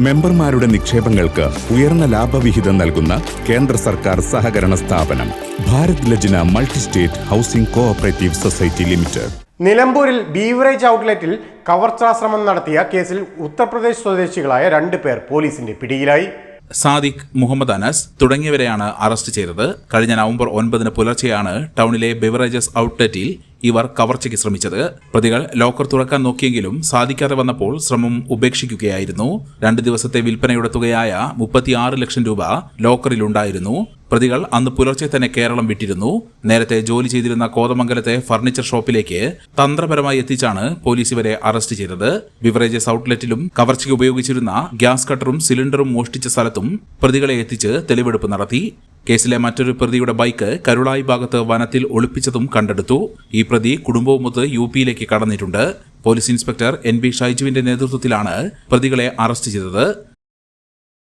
മെമ്പർമാരുടെ നിക്ഷേപങ്ങൾക്ക് ഉയർന്ന ലാഭവിഹിതം നൽകുന്ന കേന്ദ്ര സർക്കാർ സഹകരണ സ്ഥാപനം Bharat Lajna multi state housing cooperative society limited. നിലമ്പൂരിൽ ബീവറേജ് ഔട്ട്ലെറ്റിൽ കവർച്ചാശ്രമം നടത്തിയ കേസിൽ ഉത്തർപ്രദേശ് സ്വദേശികളായ 2 പേർ പോലീസിന്റെ പിടിയിലായി. സാദിഖ്, മുഹമ്മദ് അനസ് തുടങ്ങിയവരെയാണ് അറസ്റ്റ് ചെയ്തത്. കഴിഞ്ഞ നവംബർ 9 പുലർച്ചെയാണ് ടൗണിലെ ബിവറേജസ് ഔട്ട്ലെറ്റിൽ ഇവർ കവർച്ചയ്ക്ക് ശ്രമിച്ചത്. പ്രതികൾ ലോക്കർ തുറക്കാൻ നോക്കിയെങ്കിലും സാധിക്കാതെ വന്നപ്പോൾ ശ്രമം ഉപേക്ഷിക്കുകയായിരുന്നു. 2 ദിവസത്തെ വിൽപ്പനയുടെ തുകയായ 36 ലക്ഷം രൂപ ലോക്കറിലുണ്ടായിരുന്നു. പ്രതികൾ അന്ന് പുലർച്ചെ തന്നെ കേരളം വിട്ടിരുന്നു. നേരത്തെ ജോലി ചെയ്തിരുന്ന കോതമംഗലത്തെ ഫർണിച്ചർ ഷോപ്പിലേക്ക് തന്ത്രപരമായി എത്തിച്ചാണ് പോലീസ് ഇവരെ അറസ്റ്റ് ചെയ്തത്. ബിവറേജസ് ഔട്ട്ലെറ്റിലും കവർച്ചയ്ക്ക് ഉപയോഗിച്ചിരുന്ന ഗ്യാസ് കട്ടറും സിലിണ്ടറും മോഷ്ടിച്ച സ്ഥലത്തും പ്രതികളെ എത്തിച്ച് തെളിവെടുപ്പ് നടത്തി. കേസിലെ മറ്റൊരു പ്രതിയുടെ ബൈക്ക് കരുളായി ഭാഗത്ത് വനത്തിൽ ഒളിപ്പിച്ചതും കണ്ടെടുത്തു. ഈ പ്രതി കുടുംബവുമൊത്ത് യുപിയിലേക്ക് കടന്നിട്ടുണ്ട്. പോലീസ് ഇൻസ്പെക്ടർ NB ഷൈജുവിന്റെ നേതൃത്വത്തിലാണ് പ്രതികളെ അറസ്റ്റ് ചെയ്തത്.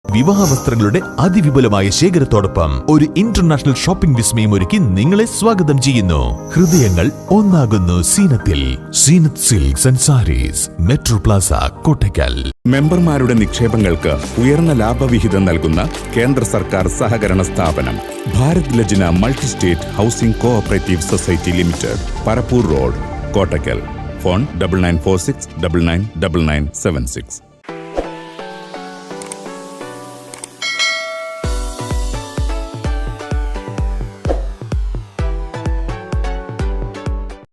വിവാഹ വസ്ത്രങ്ങളുടെ അതിവിപുലമായ ശേഖരത്തോടൊപ്പം ഒരു ഇന്റർനാഷണൽ ഷോപ്പിംഗ് വിസ്മയം ഒരുക്കി നിങ്ങളെ സ്വാഗതം ചെയ്യുന്നു. ഹൃദയങ്ങൾ ഒന്നാകുന്നു സീനത്തിൽ. Zeenath silks and sarees, metro plaza, Kottakkal. മെമ്പർമാരുടെ നിക്ഷേപങ്ങൾക്ക് ഉയർന്ന ലാഭവിഹിതം നൽകുന്ന കേന്ദ്ര സർക്കാർ സഹകരണ സ്ഥാപനം Bharat Lajna multi state housing cooperative society limited, Parappur road, Kottakkal. Phone 9946 999976.